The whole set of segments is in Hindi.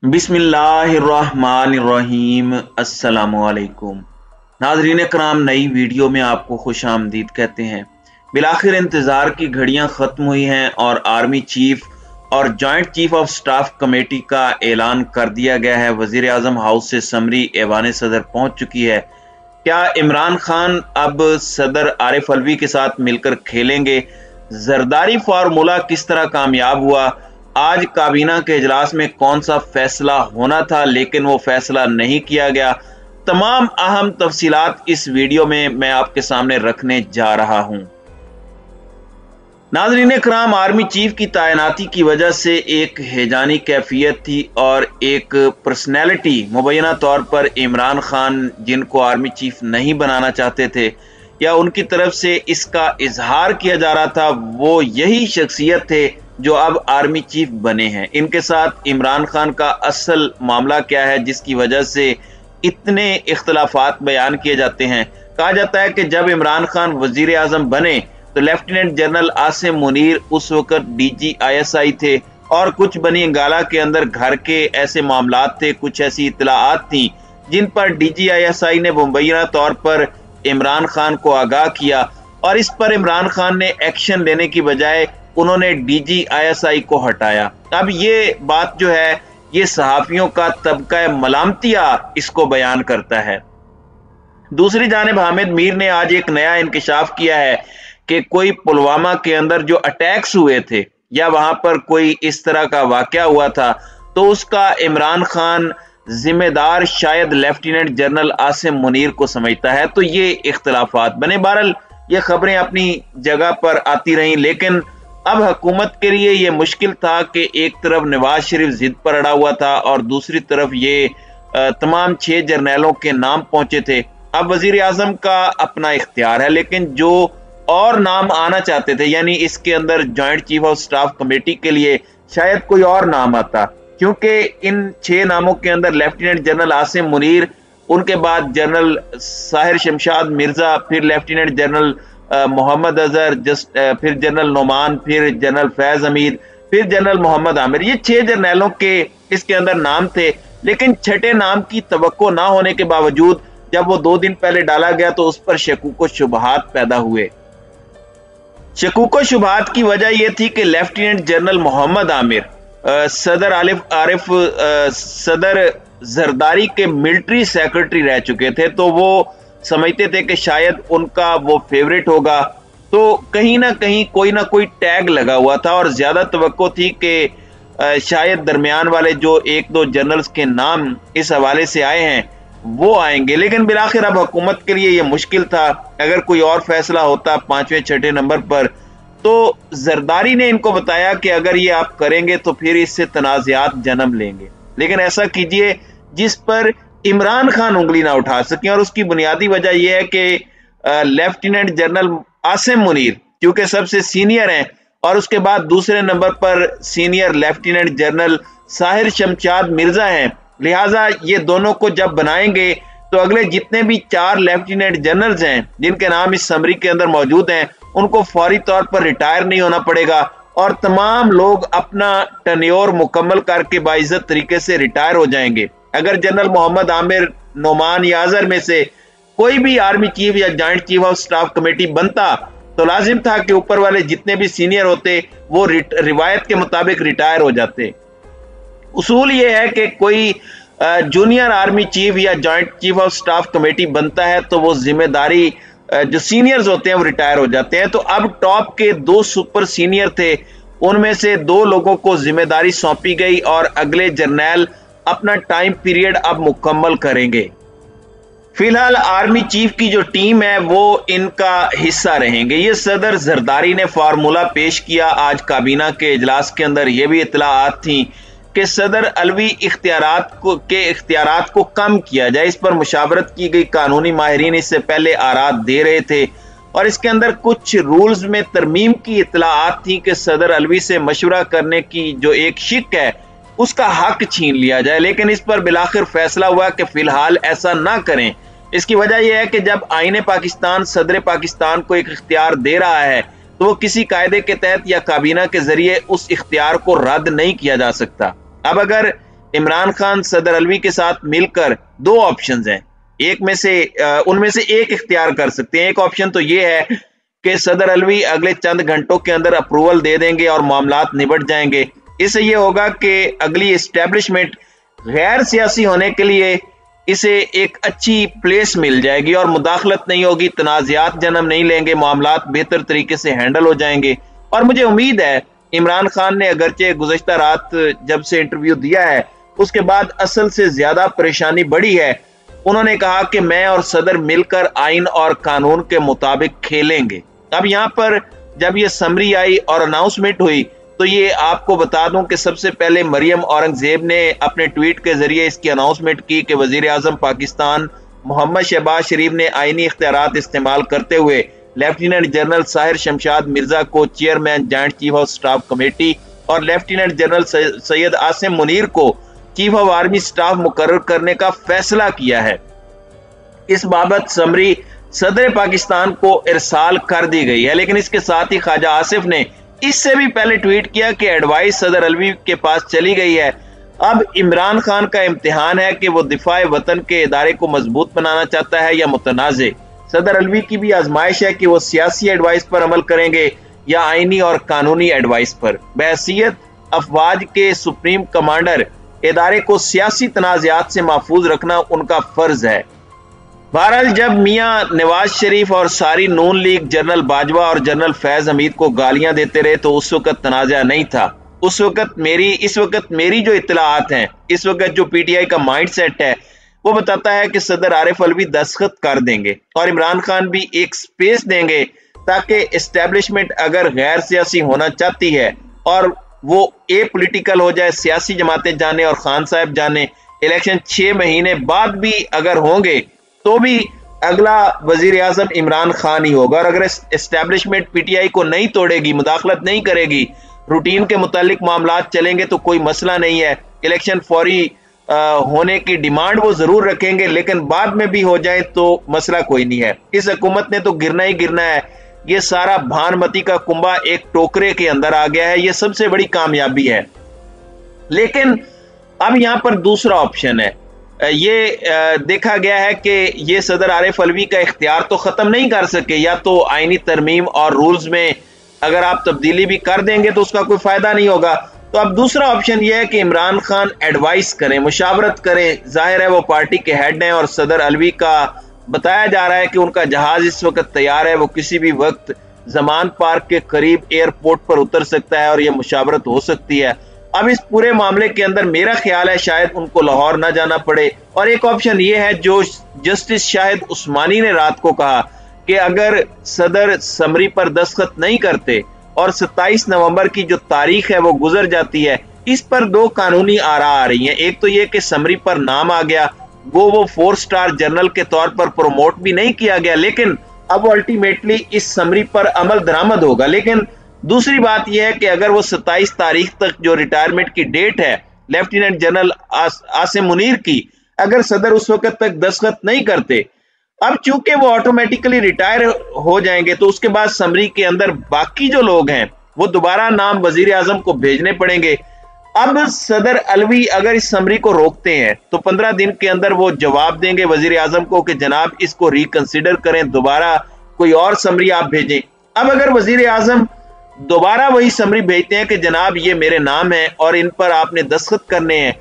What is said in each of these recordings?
बिस्मिल्लाहिर्रहमानिर्रहीम। अस्सलामुअलैकुम नाज़रीन कराम, नई वीडियो में आपको खुश आमदीद कहते हैं। बिलाखिर इंतज़ार की घड़ियां ख़त्म हुई हैं और आर्मी चीफ और joint chief of staff committee का ऐलान कर दिया गया है। वज़ीर आज़म हाउस से समरी ऐवान सदर पहुंच चुकी है। क्या इमरान खान अब सदर आरिफ अलवी के साथ मिलकर खेलेंगे? जरदारी फार्मूला किस तरह कामयाब हुआ? आज काबीना के इजलास में कौन सा फैसला होना था लेकिन वो फैसला नहीं किया गया? तमाम अहम तफसीलात इस वीडियो में मैं आपके सामने रखने जा रहा हूं। नाज़रीन कराम, आर्मी चीफ की तैनाती की वजह से एक हैजानी कैफियत थी और एक पर्सनैलिटी मुबैना तौर पर इमरान खान, जिनको आर्मी चीफ नहीं बनाना चाहते थे या उनकी तरफ से इसका इजहार किया जा रहा था, वो यही शख्सियत थे जो अब आर्मी चीफ बने हैं। इनके साथ इमरान खान का असल मामला क्या है जिसकी वजह से इतने इख्तलाफात बयान किए जाते हैं? कहा जाता है कि जब इमरान खान वजीर आजम बने तो लेफ्टिनेंट जनरल आसिम मुनीर उस वक्त DGISI थे और कुछ बनी अंगाला के अंदर घर के ऐसे मामलात थे, कुछ ऐसी इतलाआत थी जिन पर DGISI ने मुबैना तौर पर इमरान खान को आगाह किया और इस पर इमरान खान ने एक्शन लेने की बजाय उन्होंने DGISI को हटाया। अब ये बात जो है ये सहाफियों का तबका मलामतिया इसको बयान करता है। दूसरी जानिब हामिद मीर ने आज एक नया इंकशाफ किया है कि कोई पुलवामा के अंदर जो अटैक्स हुए थे या वहां पर कोई इस तरह का वाकया हुआ था तो उसका इमरान खान जिम्मेदार शायद लेफ्टिनेंट जनरल आसिम मुनीर को समझता है। तो ये इख्तलाफात बने। बहरहाल ये खबरें अपनी जगह पर आती रहीं, लेकिन अब हुकूमत के लिए ये मुश्किल था कि एक तरफ नवाज शरीफ जिद पर अड़ा हुआ था और दूसरी तरफ ये तमाम 6 जर्नैलों के नाम पहुंचे थे। अब वजीर आजम का अपना इख्तियार है, लेकिन जो और नाम आना चाहते थे, यानी इसके अंदर joint chief of staff committee के लिए शायद कोई और नाम आता, क्योंकि इन 6 नामों के अंदर लेफ्टिनेंट जनरल आसिम मुनीर, उनके बाद जनरल साहिर शमशाद मिर्जा, फिर लेफ्टिनेंट जनरल मोहम्मद अजहर, फिर जनरल नोमान, फिर जनरल फैज हमीद, फिर जनरल मोहम्मद आमिर। ये 6 जर्नैलों के इसके अंदर नाम थे, लेकिन छठे नाम की तवक्को ना होने के बावजूद जब वो 2 दिन पहले डाला गया तो उस पर शकूक व शुबहात पैदा हुए। शकूक व शुबहात की वजह यह थी कि लेफ्टिनेंट जनरल मोहम्मद आमिर सदर आरिफ सदर जरदारी के मिलिट्री सेक्रेटरी रह चुके थे, तो वो समझते थे कि शायद उनका वो फेवरेट होगा, तो कहीं ना कहीं कोई ना कोई टैग लगा हुआ था और ज्यादा तवक्को थी कि शायद दरमियान वाले जो 1-2 जनरल्स के नाम इस हवाले से आए हैं वो आएंगे। लेकिन बिलाखिर अब हुकूमत के लिए ये मुश्किल था। अगर कोई और फैसला होता 5वें-6ठे नंबर पर, तो जरदारी ने इनको बताया कि अगर ये आप करेंगे तो फिर इससे तनाज़ात जन्म लेंगे, लेकिन ऐसा कीजिए जिस पर इमरान खान उंगली ना उठा सके। और उसकी बुनियादी वजह यह है कि लेफ्टिनेंट जनरल आसिम मुनीर क्योंकि सबसे सीनियर हैं और उसके बाद दूसरे नंबर पर senior lieutenant general Sahir Shamshad Mirza हैं, लिहाजा ये दोनों को जब बनाएंगे तो अगले जितने भी 4 लेफ्टिनेंट जनरल्स हैं जिनके नाम इस समरी के अंदर मौजूद हैं उनको फौरी तौर पर रिटायर नहीं होना पड़ेगा और तमाम लोग अपना टन्योर मुकम्मल करके बाइज्जत तरीके से रिटायर हो जाएंगे। अगर जनरल मोहम्मद आमिर, नोमान या अजहर में से कोई भी आर्मी चीफ या joint chief of staff committee बनता तो लाजिम था कि ऊपर वाले जितने भी सीनियर होते वो रिवायत के मुताबिक रिटायर हो जाते। उसूल ये है कि कोई जूनियर आर्मी चीफ या joint chief of staff committee बनता है तो वो जिम्मेदारी जो सीनियर्स होते हैं वो रिटायर हो जाते हैं। तो अब टॉप के 2 सुपर सीनियर थे, उनमें से 2 लोगों को जिम्मेदारी सौंपी गई और अगले जर्नैल अपना टाइम पीरियड अब मुकम्मल करेंगे। फिलहाल आर्मी चीफ की जो टीम है वो इनका हिस्सा रहेंगे। ये सदर जरदारी ने फार्मूला पेश किया आज काबीना के इजलास के अंदर। ये भी इतलाआत थी कि सदर अलवी इख्तियारात को कम किया जाए, इस पर मुशावरत की गई। कानूनी माहिरीन इससे पहले आरात दे रहे थे और इसके अंदर कुछ रूल्स में तरमीम की इतलाआत थी कि सदर अलवी से मशवरा करने की जो एक शिक है उसका हक छीन लिया जाए, लेकिन इस पर बिलाखिर फैसला हुआ कि फिलहाल ऐसा ना करें। इसकी वजह यह है कि जब आईने पाकिस्तान सदर पाकिस्तान को एक इख्तियार दे रहा है तो वो किसी कायदे के तहत या काबीना के जरिए उस इख्तियार को रद्द नहीं किया जा सकता। अब अगर इमरान खान सदर अलवी के साथ मिलकर दो ऑप्शंस हैं, एक में से उनमें से एक इख्तियार कर सकते हैं। एक ऑप्शन तो ये है कि सदर अलवी अगले चंद घंटों के अंदर अप्रूवल दे देंगे और मामलात निबट जाएंगे। इससे ये होगा कि अगली इस्टेब्लिशमेंट गैर सियासी होने के लिए इसे एक अच्छी प्लेस मिल जाएगी और मुदाखलत नहीं होगी, तनाज़ात जन्म नहीं लेंगे, मामलात बेहतर तरीके से हैंडल हो जाएंगे। और मुझे उम्मीद है इमरान खान ने अगरचे गुज़श्ता रात जब से इंटरव्यू दिया है उसके बाद असल से ज्यादा परेशानी बढ़ी है। उन्होंने कहा कि मैं और सदर मिलकर आइन और कानून के मुताबिक खेलेंगे। अब यहाँ पर जब ये समरी आई और अनाउंसमेंट हुई तो ये आपको बता दूं कि सबसे पहले मरियम औरंगजेब ने अपने ट्वीट के जरिए इसकी अनाउंसमेंट की कि वजीर आजम पाकिस्तान मोहम्मद शहबाज शरीफ ने आईनी इख्तियारात इस्तेमाल करते हुए लेफ्टिनेंट जनरल साहिर शमशाद मिर्जा को chairman joint chief of staff committee और लेफ्टिनेंट जनरल सैयद आसिम मुनीर को चीफ ऑफ आर्मी स्टाफ मुकर्रर करने का फैसला किया है। इस बाबत समरी सदर पाकिस्तान को इरसाल कर दी गई है, लेकिन इसके साथ ही ख्वाजा आसिफ ने इससे भी पहले ट्वीट किया कि एडवाइस सदर अलवी के पास चली गई है। अब इमरान खान का इम्तिहान है कि वो दिफाए वतन के इदारे को मजबूत बनाना चाहता है या मुतनाज़े। सदर अलवी की भी आजमाइश है कि वो सियासी एडवाइस पर अमल करेंगे या आईनी और कानूनी एडवाइस पर। बहसीयत अफवाज के सुप्रीम कमांडर इदारे को सियासी तनाज़ात से महफूज रखना उनका फर्ज है। बहरहाल जब मियां नवाज शरीफ और सारी नून लीग जनरल बाजवा और जनरल फैज हमीद को गालियां देते रहे तो उस वक्त तनाज़ा नहीं था। इस वक्त मेरी जो इत्तलाआत हैं, इस वक्त जो पीटीआई का माइंड सेट है वो बताता है कि सदर आरिफ अलवी दस्तखत कर देंगे और इमरान खान भी एक स्पेस देंगे ताकि एस्टेब्लिशमेंट अगर गैर सियासी होना चाहती है और वो ए पोलिटिकल हो जाए, सियासी जमातें जाने और खान साहब जाने, इलेक्शन 6 महीने बाद भी अगर होंगे तो भी अगला वजीर आजम इमरान खान ही होगा। और अगर एस्टेब्लिशमेंट पीटीआई को नहीं तोड़ेगी, मुदाखलत नहीं करेगी, रूटीन के मुतालिक मामलात चलेंगे तो कोई मसला नहीं है। इलेक्शन फौरी होने की डिमांड वो जरूर रखेंगे, लेकिन बाद में भी हो जाए तो मसला कोई नहीं है। इस हुकूमत ने तो गिरना ही गिरना है। ये सारा भानमती का कुंबा एक टोकरे के अंदर आ गया है, ये सबसे बड़ी कामयाबी है। लेकिन अब यहां पर दूसरा ऑप्शन है। ये देखा गया है कि ये सदर आरिफ अलवी का इख्तियार तो खत्म नहीं कर सके, या तो आईनी तरमीम और रूल्स में अगर आप तब्दीली भी कर देंगे तो उसका कोई फायदा नहीं होगा। तो अब दूसरा ऑप्शन यह है कि इमरान खान एडवाइस करें, मुशावरत करें। जाहिर है वो पार्टी के हेड हैं और सदर अलवी का बताया जा रहा है कि उनका जहाज इस वक्त तैयार है, वो किसी भी वक्त जमान पार्क के करीब एयरपोर्ट पर उतर सकता है और यह मुशावरत हो सकती है। अब इस पूरे मामले के अंदर मेरा ख्याल है शायद उनको लाहौर ना जाना पड़े। और एक ऑप्शन ये है जो जस्टिस शाहिद उस्मानी ने रात को कहा कि अगर सदर समरी पर दस्तखत नहीं करते और 27 नवंबर की जो तारीख है वो गुजर जाती है, इस पर दो कानूनी आरा आ रही हैं। एक तो ये कि समरी पर नाम आ गया, वो 4 स्टार जनरल के तौर पर प्रोमोट भी नहीं किया गया, लेकिन अब अल्टीमेटली इस समरी पर अमल दरामद होगा। लेकिन दूसरी बात यह है कि अगर वो 27 तारीख तक जो रिटायरमेंट की डेट है लेफ्टिनेंट जनरल आसिम मुनीर की, अगर सदर उस वक्त तक दस्तखत नहीं करते, अब चूंकि वो ऑटोमेटिकली रिटायर हो जाएंगे तो उसके बाद समरी के अंदर बाकी जो लोग हैं वो दोबारा नाम वजीर आजम को भेजने पड़ेंगे। अब सदर अलवी अगर इस समरी को रोकते हैं तो 15 दिन के अंदर वो जवाब देंगे वजीर आजम को कि जनाब इसको रिकंसिडर करें, दोबारा कोई और समरी आप भेजें। अब अगर वजीर आजम दोबारा वही समरी भेजते हैं कि जनाब ये मेरे नाम है और इन पर आपने दस्तखत करने हैं,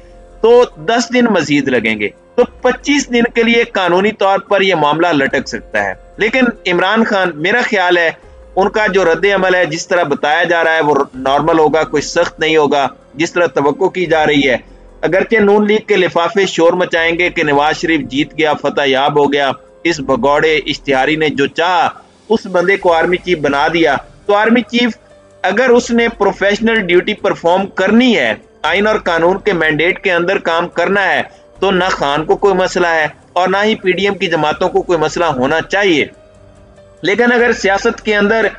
तो 10 दिन मजीद लगेंगे, तो 25 दिन के लिए कानूनी तौर पर यह मामला लटक सकता है। लेकिन इमरान खान, मेरा ख्याल है उनका जो रद्द अमल है जिस तरह बताया जा रहा है वो नॉर्मल होगा, कोई सख्त नहीं होगा जिस तरह तवक्को की जा रही है। अगरचे नून लीग के लिफाफे शोर मचाएंगे कि नवाज शरीफ जीत गया, फतह याब हो गया, इस भगौड़े इश्तिहारी ने जो चाहा उस बंदे को आर्मी चीफ बना दिया, तो आर्मी चीफ अगर उसने प्रोफेशनल ड्यूटी परफॉर्म करनी है, आइन और कानून के मैंडेट के अंदर काम करना है, तो ना खान को कोई मसला है और ना ही पीडीएम की जमातों को कोई मसला होना चाहिए। लेकिन अगर सियासत के अंदर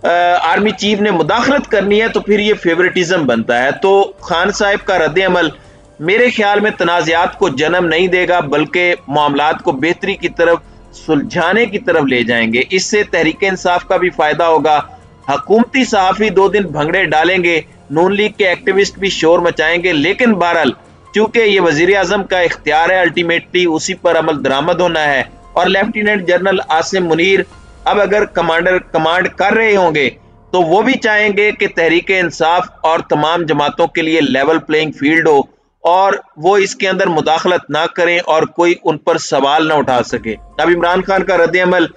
आर्मी चीफ ने मुदाखलत करनी है तो फिर ये फेवरेटिज्म बनता है। तो खान साहब का रद्द अमल मेरे ख्याल में तनाज़ात को जन्म नहीं देगा, बल्कि मामलात को बेहतरी की तरफ, सुलझाने की तरफ ले जाएंगे। इससे तहरीक इंसाफ का भी फायदा होगा। हकूमती सहाफ़ी 2 दिन भंगड़े डालेंगे, नून लीग के एक्टिविस्ट भी शोर मचाएंगे, लेकिन बहरहाल चूंकि ये वजीर आजम का इख्तियार है, अल्टीमेटली उसी पर अमल दरामद होना है। और लेफ्टिनेंट जनरल आसिम मुनीर अब अगर कमांड कर रहे होंगे तो वो भी चाहेंगे कि तहरीक इंसाफ और तमाम जमातों के लिए लेवल प्लेइंग फील्ड हो और वो इसके अंदर मुदाखलत ना करें और कोई उन पर सवाल ना उठा सके। अब इमरान खान का रद्द अमल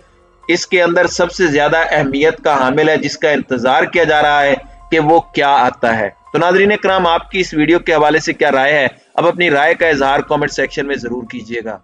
इसके अंदर सबसे ज्यादा अहमियत का हामिल है, जिसका इंतजार किया जा रहा है कि वो क्या आता है। तो नाज़रीन इकराम, आपकी इस वीडियो के हवाले से क्या राय है? अब अपनी राय का इजहार कमेंट सेक्शन में जरूर कीजिएगा।